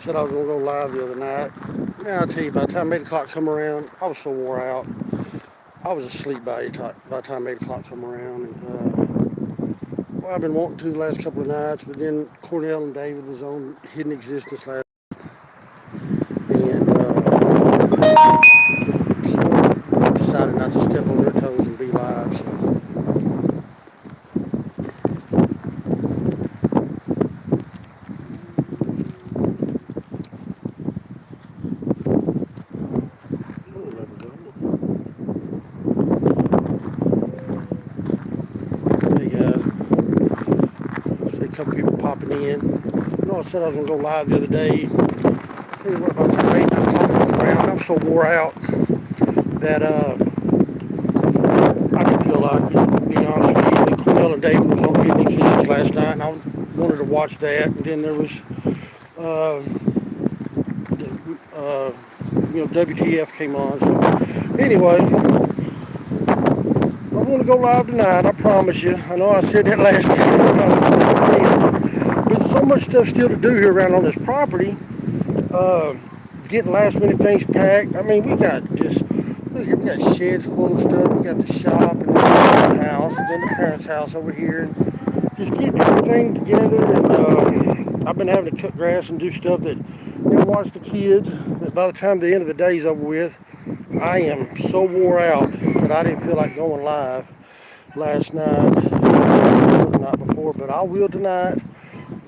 Said I was gonna go live the other night. Man, I'll tell you, by the time 8 o'clock come around, I was so wore out. I was asleep by the time 8 o'clock come around. Well, I've been wanting to the last couple of nights, but then Cornell and David was on Hidden Existence last, and so decided not to step on their toes and be live. So hey guys, see a couple people popping in. You know, I said I was gonna go live the other day. Tell you what, by the time 8 o'clock comes around, I'm so wore out that I didn't feel like it, being honest with you. The Cornell and David was on Hidden Existence last night, and I wanted to watch that. And then there was, uh, uh, WTF came on. So anyway, I'm going to go live tonight. I promise you. I know I said that last time. But so much stuff still to do here around on this property. Getting last minute things packed. I mean, we got just. Look here, we got sheds full of stuff. We got the shop, and then the house, and then the parents' house over here, and just getting everything together. And I've been having to cut grass and do stuff that, watch the kids. But by the time the end of the day's over with, I am so wore out that I didn't feel like going live last night, or the night before. But I will tonight.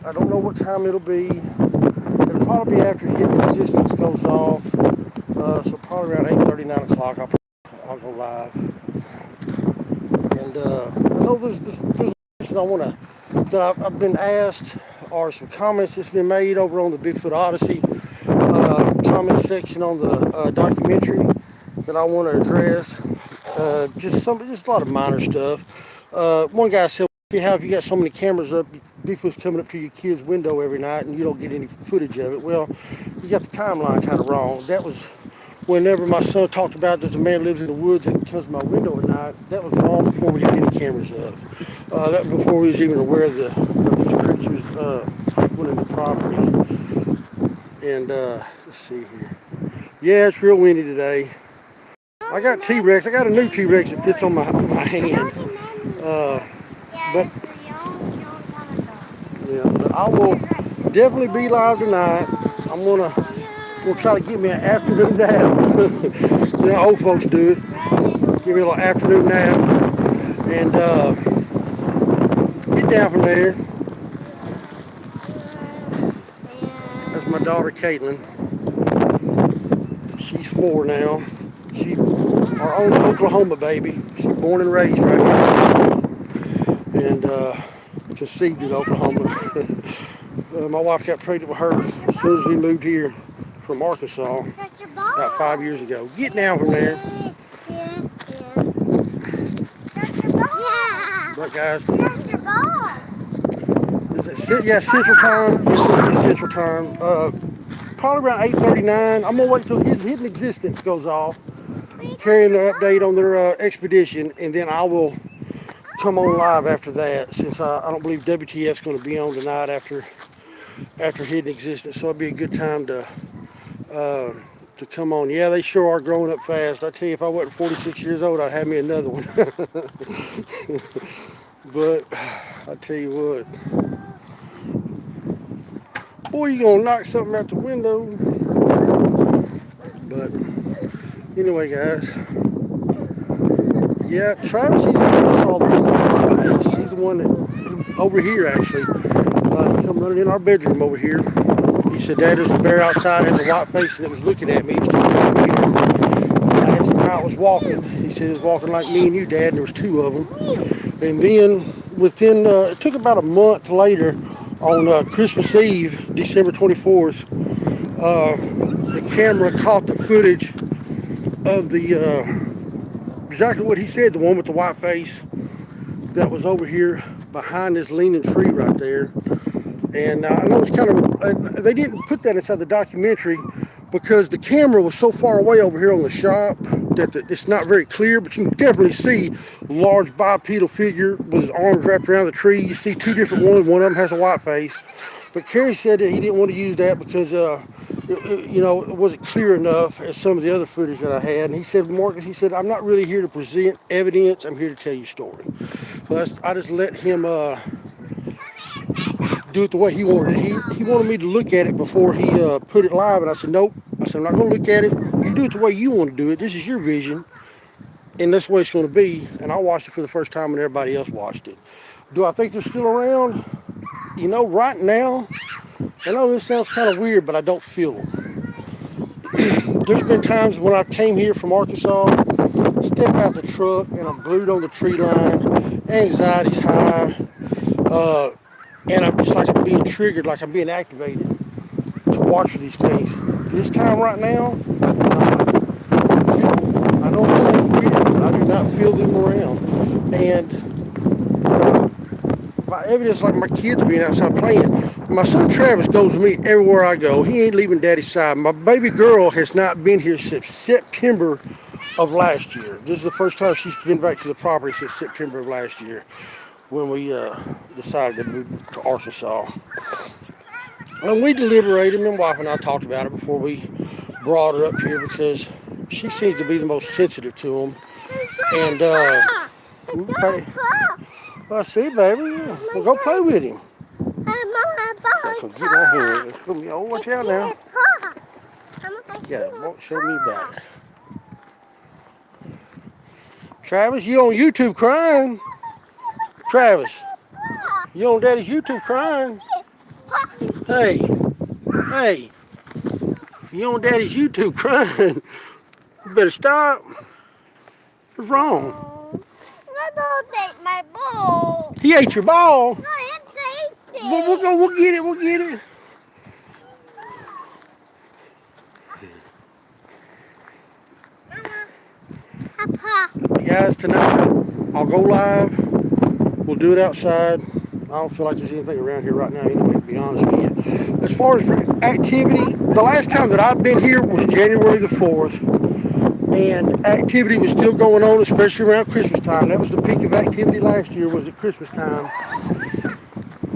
I don't know what time it'll be. It'll probably be after Hidden Existence goes off. So probably around 8:30, 9 o'clock, I'll go live. And I know there's questions I want to, that I've been asked, or some comments that's been made over on the Bigfoot Odyssey comment section on the documentary that I want to address. Just a lot of minor stuff. One guy said, if you got so many cameras up, Bigfoot's coming up to your kid's window every night and you don't get any footage of it. Well, you got the timeline kind of wrong. That was whenever my son talked about that the man lives in the woods and comes to my window at night. That was long before we had any cameras up. That was before we was even aware of these creatures frequenting the property. And let's see here. Yeah, it's real windy today. I got T-Rex. I got a new T-Rex that fits on my hand. But I will definitely be live tonight. I'm gonna try to get me an afternoon nap. Old folks do it. Give me a little afternoon nap and get down from there. That's my daughter Caitlin. She's 4 now. She's our own Oklahoma baby. She's born and raised right here in Oklahoma. And conceived in Oklahoma. My wife got pregnant with her as soon as we moved here from Arkansas about 5 years ago. Get down from there. But guys, Central Time. It's Central Time. Probably around 8:39. I'm gonna wait till his Hidden Existence goes off, carrying the update on their expedition, and then I will come on live after that, since I don't believe WTF's going to be on tonight after Hidden Existence. So it'll be a good time to come on. Yeah, they sure are growing up fast. I tell you, if I wasn't 46 years old, I'd have me another one. But I tell you what, boy, you gonna knock something out the window. But anyway, guys. Yeah, Travis, he's the one that saw the one. He's the one that, over here actually, come running in our bedroom over here. He said, Dad, there's a bear outside, has a white face, and it was looking at me. He was over here. I asked him how it was walking. He said it was walking like me and you, Dad, and there was 2 of them. And then it took about a month later, on Christmas Eve, December 24th, the camera caught the footage of the exactly what he said, the one with the white face that was over here behind this leaning tree right there. And I know it's kind of, they didn't put that inside the documentary because the camera was so far away over here on the shop that it's not very clear, but you can definitely see a large bipedal figure with his arms wrapped around the tree. You see 2 different ones. One of them has a white face. But Kerry said that he didn't want to use that because it wasn't clear enough as some of the other footage that I had. And he said, Marcus, he said, I'm not really here to present evidence. I'm here to tell you a story. So I just let him do it the way he wanted it. He wanted me to look at it before he put it live, and I said, nope. I said, I'm not going to look at it. You do it the way you want to do it. This is your vision, and that's the way it's going to be. And I watched it for the first time, and everybody else watched it. Do I think they're still around? Right now, I know this sounds kind of weird, but I don't feel them. There's been times when I came here from Arkansas, step out the truck, and I'm glued on the tree line, anxiety's high, and I'm just like I'm being triggered, like I'm being activated to watch for these things. This time right now, I know this sounds weird, but I do not feel them around. And my evidence, like my kids being outside playing. My son Travis goes with me everywhere I go. He ain't leaving Daddy's side. My baby girl has not been here since September of last year. This is the first time she's been back to the property since September of last year when we decided to move to Arkansas. And we deliberated, my wife and I talked about it before we brought her up here because she seems to be the most sensitive to them. And okay. I see, baby. Yeah. Well, go play with him. Come get my hand. Oh, watch out now. Yeah, won't show me back. Travis, you on YouTube crying? Travis, you on Daddy's YouTube crying? Hey, you on Daddy's YouTube crying? You better stop. What's wrong? I don't take my ball. He ate your ball. No, I ate it. We'll get it. We'll get it. Papa. Guys, tonight I'll go live. We'll do it outside. I don't feel like there's anything around here right now anyway, to be honest with you. As far as activity, the last time that I've been here was January the 4th. And activity was still going on, especially around Christmas time. That was the peak of activity last year, was at Christmas time.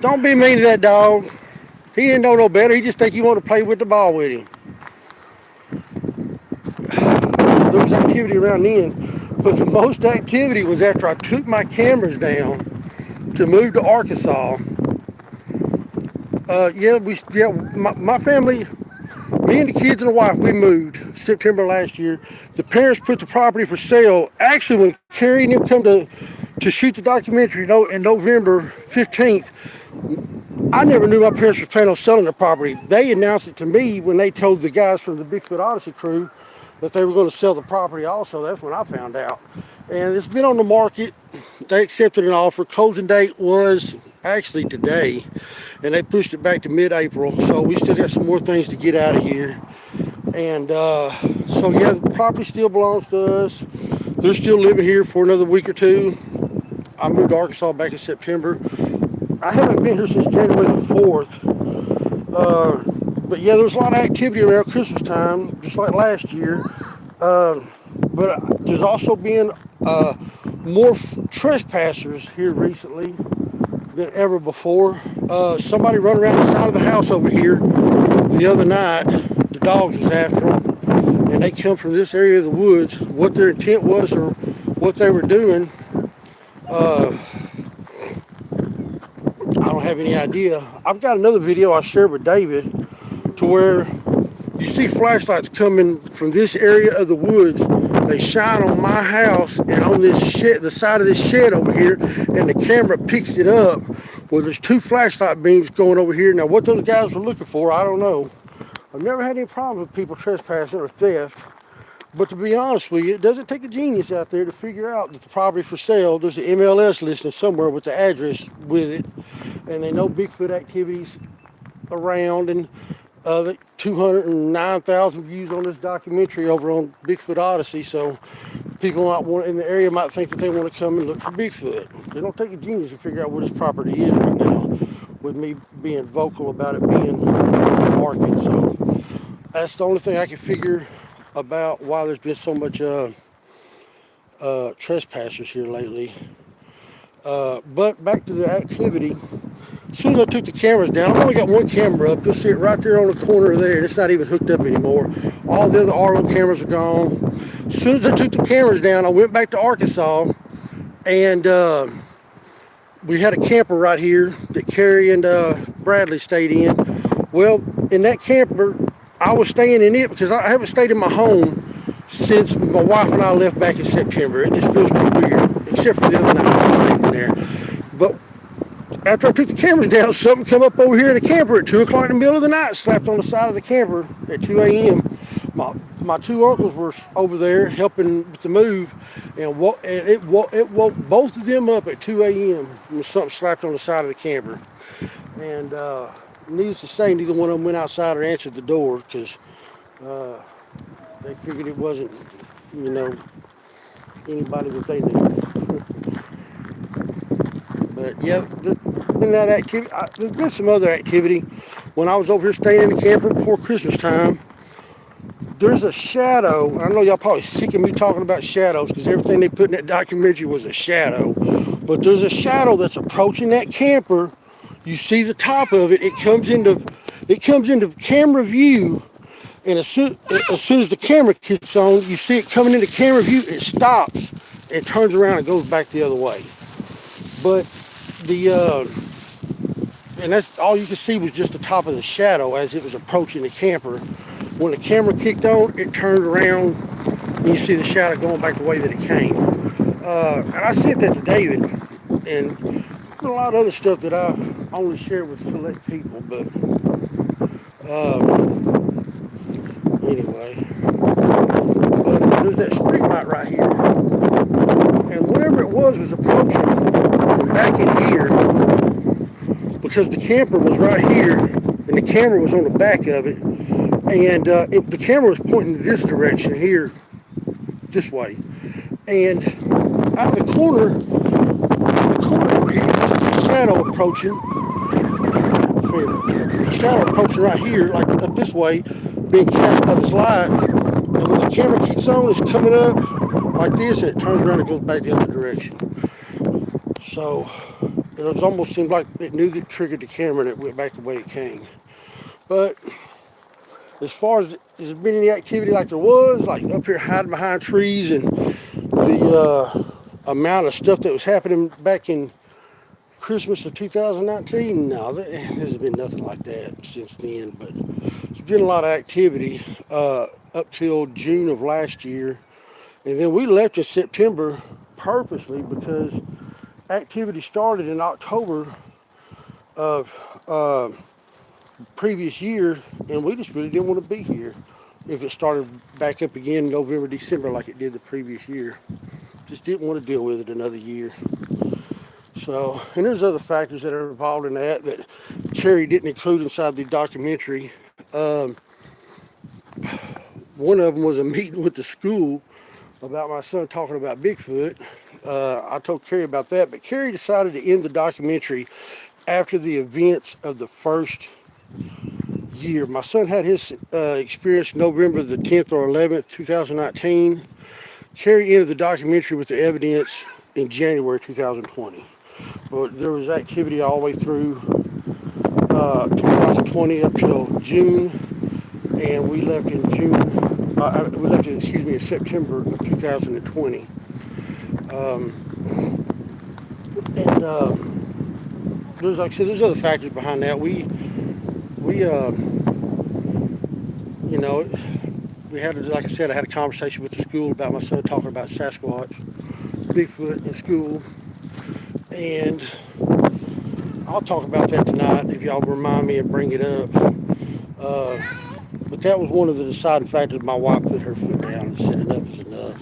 Don't be mean to that dog. He didn't know no better. He just think you want to play with the ball with him. So there was activity around then. But the most activity was after I took my cameras down to move to Arkansas. My family, me and the kids and the wife, we moved September last year. The parents put the property for sale. Actually, when Kerry and them come to shoot the documentary in November 15th, I never knew my parents were planning on selling the property. They announced it to me when they told the guys from the Bigfoot Odyssey crew that they were going to sell the property also. That's when I found out. And it's been on the market. They accepted an offer. Closing date was actually today, and they pushed it back to mid-April. So we still got some more things to get out of here. And so yeah, the property still belongs to us. They're still living here for another week or two. I moved to Arkansas back in September. I haven't been here since January the 4th. But yeah, there was a lot of activity around Christmas time, just like last year. But there's also been more trespassers here recently than ever before. Somebody run around the side of the house over here the other night. The dogs was after them, and they come from this area of the woods. What their intent was or what they were doing, I don't have any idea. I've got another video I shared with David to where you see flashlights coming from this area of the woods. They shine on my house and on this shed, the side of this shed over here, and the camera picks it up. Well, there's two flashlight beams going over here. Now, what those guys were looking for, I don't know. I've never had any problems with people trespassing or theft. But to be honest with you, it doesn't take a genius out there to figure out that the property for sale, there's an MLS listing somewhere with the address with it, and they know Bigfoot activities around, and 209,000 views on this documentary over on Bigfoot Odyssey. So people in the area might think that they want to come and look for Bigfoot. It don't take a genius to figure out where this property is right now, with me being vocal about it being on the market. So that's the only thing I can figure about why there's been so much trespassers here lately. But back to the activity. As soon as I took the cameras down, I've only got one camera up. You'll see it right there on the corner there, and it's not even hooked up anymore. All the other RO cameras are gone. As soon as I took the cameras down, I went back to Arkansas, and we had a camper right here that Carrie and Bradley stayed in. Well, in that camper, I was staying in it because I haven't stayed in my home since my wife and I left back in September. It just feels too weird, except for the other night I stayed in there. But after I took the cameras down, something come up over here in the camper at 2 o'clock in the middle of the night, slapped on the side of the camper at 2 a.m. My two uncles were over there helping with the move, and it woke both of them up at 2 a.m. when something slapped on the side of the camper. And needless to say, neither one of them went outside or answered the door because they figured it wasn't, anybody that they knew. But yeah, there's been that activity. There's been some other activity. When I was over here staying in the camper before Christmas time, there's a shadow. I know y'all probably sick of me talking about shadows because everything they put in that documentary was a shadow. But there's a shadow that's approaching that camper. You see the top of it. It comes into camera view, and as soon as the camera kicks on, you see it coming into camera view. It stops and turns around and goes back the other way. But and that's all you could see was just the top of the shadow as it was approaching the camper. When the camera kicked on, it turned around, and you see the shadow going back the way that it came. And I sent that to David, and a lot of other stuff that I only share with select people. But anyway, but there's that street light right here, and whatever it was approaching from back in here, because the camper was right here, and the camera was on the back of it. And the camera was pointing this direction here, this way. And out of the corner over here, you see the shadow approaching. The shadow approaching right here, like up this way, being cast by this light. And when the camera kicks on, it's coming up like this, and it turns around and goes back the other direction. So it almost seemed like it knew that it triggered the camera and it went back the way it came. But as far as there's been any activity like there was, like up here hiding behind trees, and the amount of stuff that was happening back in Christmas of 2019, no, there's been nothing like that since then. But there's been a lot of activity up till June of last year. And then we left in September purposely because activity started in October of previous year, and we just really didn't want to be here if it started back up again in November, December like it did the previous year. Just didn't want to deal with it another year. So, and there's other factors that are involved in that Carrie didn't include inside the documentary. One of them was a meeting with the school about my son talking about Bigfoot. I told Carrie about that, but Carrie decided to end the documentary after the events of the first year. My son had his experience November the 10th or 11th, 2019. Carrie ended the documentary with the evidence in January 2020. But there was activity all the way through 2020 up till June, and we left in in September of 2020. There's, like I said, there's other factors behind that. We had, like I said, I had a conversation with the school about my son talking about Sasquatch, Bigfoot in school, and I'll talk about that tonight if y'all remind me and bring it up. But that was one of the deciding factors. My wife put her foot down and said enough is enough.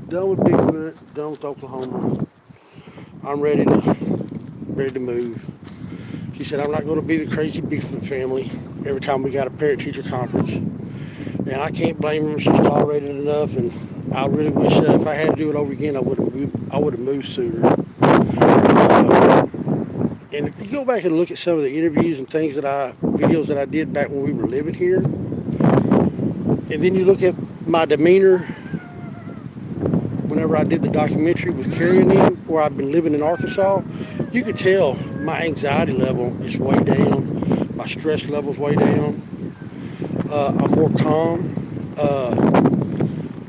Done with Bigfoot, done with Oklahoma. I'm ready to move. She said, I'm not going to be the crazy Bigfoot family every time we got a parent-teacher conference. And I can't blame her. She's tolerated enough, and I really wish if I had to do it over again, I would have moved sooner. And if you go back and look at some of the interviews and videos that I did back when we were living here, and then you look at my demeanor whenever I did the documentary with Carrie and them, where I've been living in Arkansas, You could tell my anxiety level is way down. My stress level's way down. I'm more calm.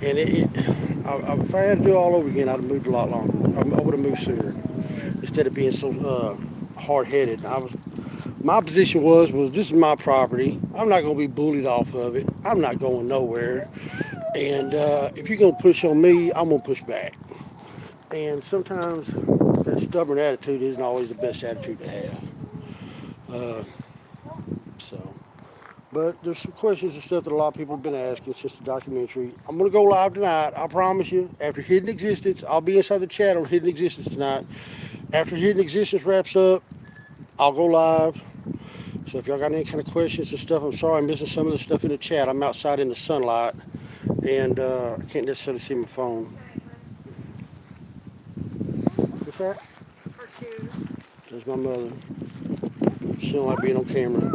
And if I had to do it all over again, I'd have moved a lot longer. I would have moved sooner instead of being so hard-headed. My position was this is my property. I'm not going to be bullied off of it. I'm not going nowhere. And if you're going to push on me, I'm going to push back. And sometimes that stubborn attitude isn't always the best attitude to have. Uh, so, but there's some questions and stuff that a lot of people have been asking since the documentary. I'm going to go live tonight. I promise you. After Hidden Existence, I'll be inside the chat on Hidden Existence tonight. After Hidden Existence wraps up, I'll go live. So if y'all got any kind of questions and stuff, I'm sorry I'm missing some of the stuff in the chat. I'm outside in the sunlight, and I can't necessarily see my phone. What's that? Her shoes. There's my mother. She don't like being on camera.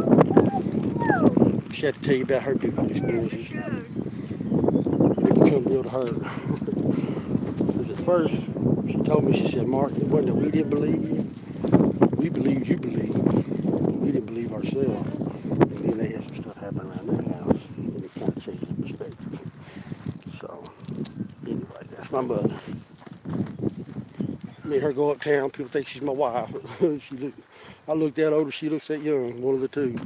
She had to tell you about her difficult experiences. It become real to her. Because at first, she told me, she said, Mark, it wasn't that we didn't believe you. We believed you believed. But we didn't believe ourselves. And then they had some stuff happen around their house. And it kind of changed the perspective. So, anyway, that's my mother. Me and her go uptown. People think she's my wife. I look that older. She looks that young. One of the two.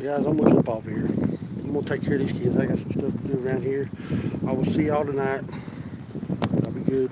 Guys, I'm gonna jump off here. I'm gonna take care of these kids. I got some stuff to do around here. I will see y'all tonight. I'll be good.